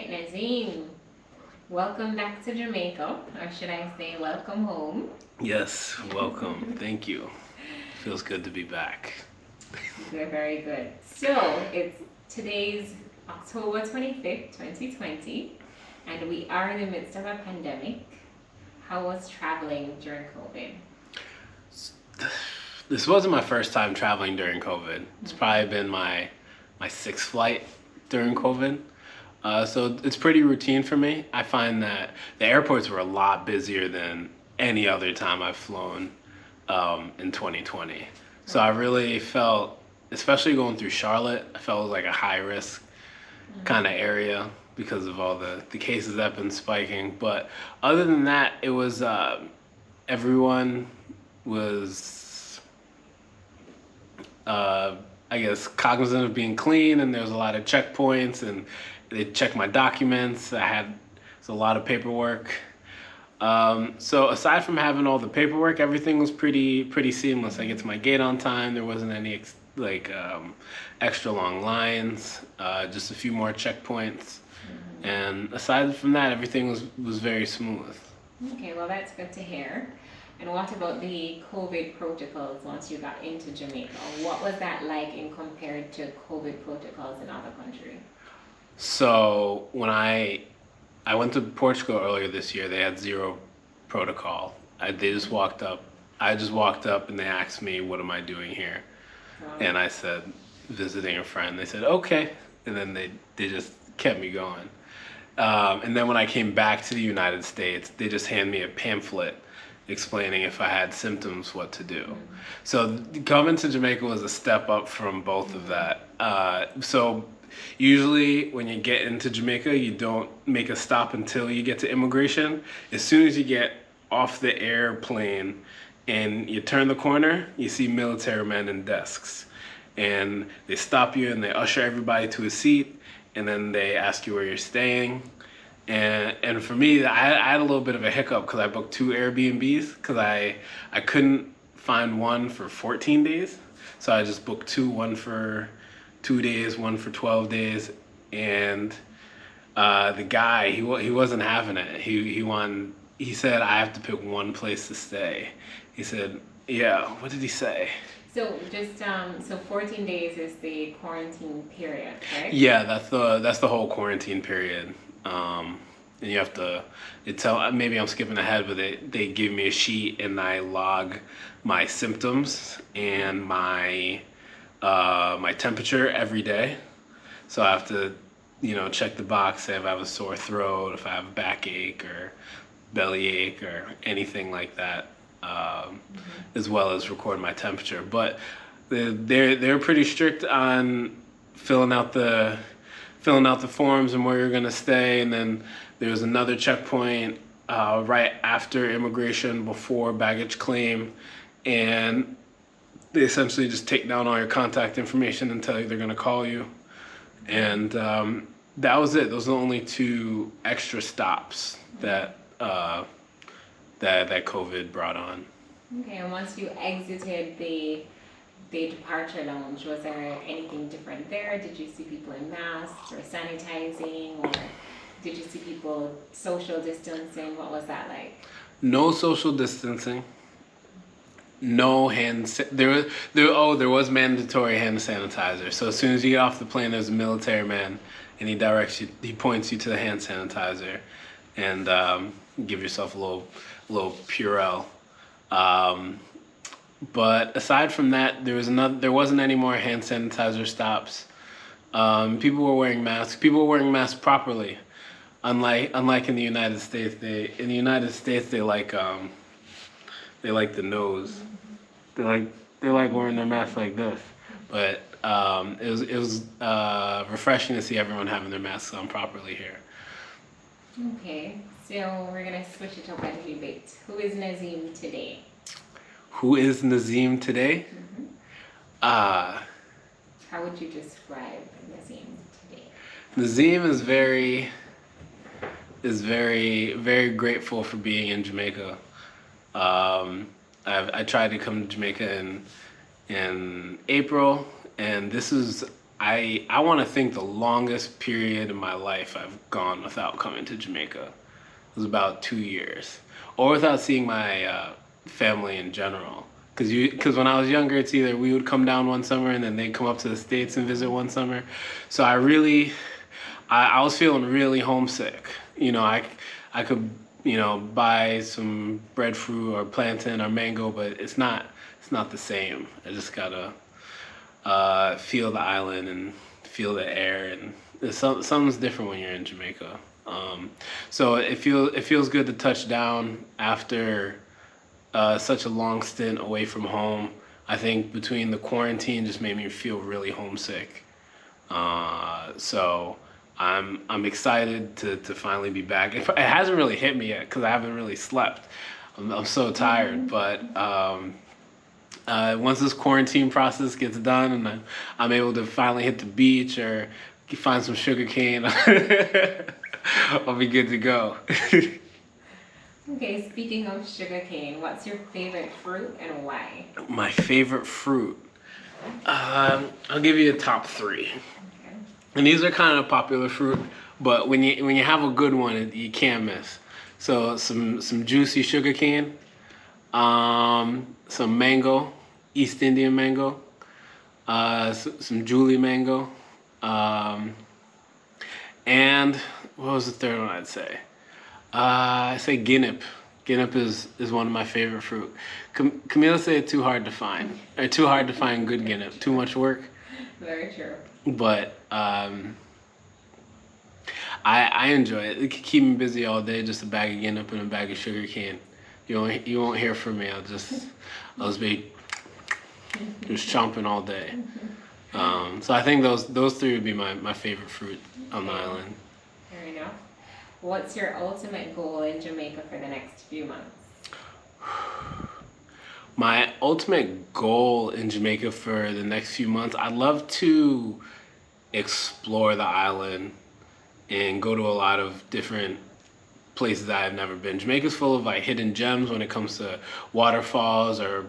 right, Nazim. Welcome back to Jamaica, or should I say welcome home? Yes, welcome. Thank you. Feels good to be back. Good, very good. So, it's today's October 25th, 2020, and we are in the midst of a pandemic. How was traveling during COVID? This wasn't my first time traveling during COVID. It's probably been my sixth flight during COVID. So it's pretty routine for me. I find that the airports were a lot busier than any other time I've flown in 2020. So I really felt, especially going through Charlotte, I felt it was like a high risk kind of area because of all the cases that have been spiking. But other than that, it was everyone was I guess cognizant of being clean, and there's a lot of checkpoints, and they checked my documents. It's a lot of paperwork. So aside from having all the paperwork, everything was pretty seamless. I get to my gate on time. There wasn't any extra long lines. Just a few more checkpoints, and aside from that, everything was very smooth. Okay, well, that's good to hear. And what about the COVID protocols once you got into Jamaica? What was that like in compared to COVID protocols in other countries? So when I went to Portugal earlier this year, they had zero protocol. They just walked up. I just walked up and they asked me, "What am I doing here?" And I said, "Visiting a friend." They said, "Okay," and then they just kept me going. And then when I came back to the United States, they just handed me a pamphlet explaining if I had symptoms, what to do. So coming to Jamaica was a step up from both of that. So usually when you get into Jamaica, you don't make a stop until you get to immigration. As soon as you get off the airplane and you turn the corner, you see military men in desks. And they stop you and they usher everybody to a seat, and then they ask you where you're staying. And for me, I had a little bit of a hiccup because I booked two Airbnbs because I couldn't find one for 14 days. So I just booked two, one for 2 days, one for 12 days. And the guy, he wasn't having it. He said, "I have to pick one place to stay." He said, "Yeah, what did he say?" So just so 14 days is the quarantine period, right? Yeah, that's the whole quarantine period. And you have to, maybe I'm skipping ahead, but they give me a sheet and I log my symptoms and my temperature every day. So I have to, check the box, say if I have a sore throat, if I have a backache or belly ache or anything like that, as well as record my temperature. But they're pretty strict on filling out the forms and where you're gonna stay, and then there's another checkpoint right after immigration before baggage claim, and they essentially just take down all your contact information and tell you they're gonna call you, and that was it. Those are the only two extra stops that that COVID brought on. Okay, and once you exited the departure lounge, was there anything different there? Did you see people in masks or sanitizing, or did you see people social distancing? What was that like? No social distancing. No there was mandatory hand sanitizer. So as soon as you get off the plane, there's a military man, and he points you to the hand sanitizer, and give yourself a little Purell. But aside from that, there wasn't any more hand sanitizer stops. People were wearing masks. People were wearing masks properly. Unlike in the United States, they like the nose. They like wearing their mask like this. But it was refreshing to see everyone having their masks on properly here. Okay, so we're gonna switch it up a little bit. Who is Nazim today? Who is Nazim today? Uh, How would you describe Nazim today? Nazim is very grateful for being in Jamaica. I tried to come to Jamaica in April, and this is I want to think the longest period in my life I've gone without coming to Jamaica was about 2 years, or without seeing my family in general. Because when I was younger, it's either we would come down one summer and then they'd come up to the States and visit one summer. So I was feeling really homesick. I could, buy some breadfruit or plantain or mango, but it's not the same. I just gotta feel the island and feel the air, and something's different when you're in Jamaica. So it feels good to touch down after such a long stint away from home. I think between the quarantine just made me feel really homesick. So I'm excited to finally be back. It hasn't really hit me yet because I haven't really slept. I'm so tired, but once this quarantine process gets done and I'm able to finally hit the beach or find some sugar cane, I'll be good to go. Okay, speaking of sugarcane, what's your favorite fruit and why? My favorite fruit. I'll give you a top three. Okay. And these are kind of popular fruit, but when you have a good one, you can't miss. So some juicy sugar cane, some mango, East Indian mango, some Julie mango, and what was the third one I'd say? I say guinep. Guinep is one of my favorite fruit. Camila said it's too hard to find. Or too hard to find good guinep. Too much work. Very true. But I enjoy it. It can keep me busy all day. Just a bag of guinep and a bag of sugar cane. You won't hear from me. I'll just be just chomping all day. So I think those three would be my favorite fruit on the island. Fair enough. What's your ultimate goal in Jamaica for the next few months? My ultimate goal in Jamaica for the next few months, I'd love to explore the island and go to a lot of different places that I've never been. Jamaica's full of like hidden gems when it comes to waterfalls or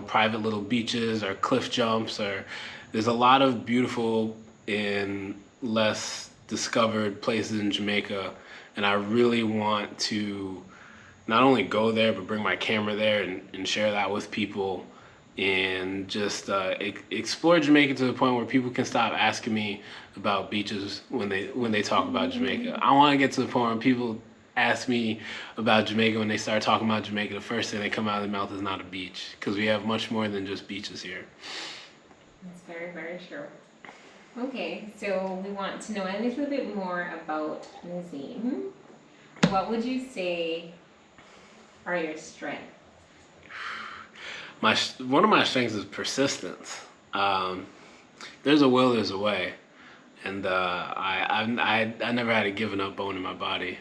private little beaches or cliff jumps, or there's a lot of beautiful and less discovered places in Jamaica, and I really want to not only go there but bring my camera there and share that with people and just explore Jamaica to the point where people can stop asking me about beaches when they talk about Jamaica. I want to get to the point where people ask me about Jamaica when they start talking about Jamaica. The first thing that come out of their mouth is not a beach, because we have much more than just beaches here. That's very, very true. Okay, so we want to know a little bit more about Nazim. What would you say are your strengths? One of my strengths is persistence. There's a will, there's a way, and I never had a giving up bone in my body.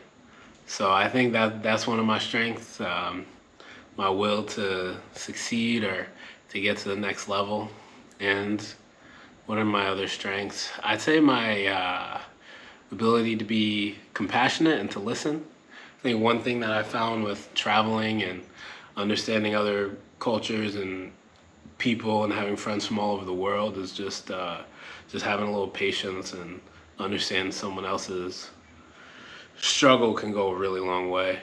So I think that's one of my strengths. My will to succeed or to get to the next level. And what are my other strengths? I'd say my ability to be compassionate and to listen. I think one thing that I found with traveling and understanding other cultures and people and having friends from all over the world is just having a little patience and understanding someone else's struggle can go a really long way.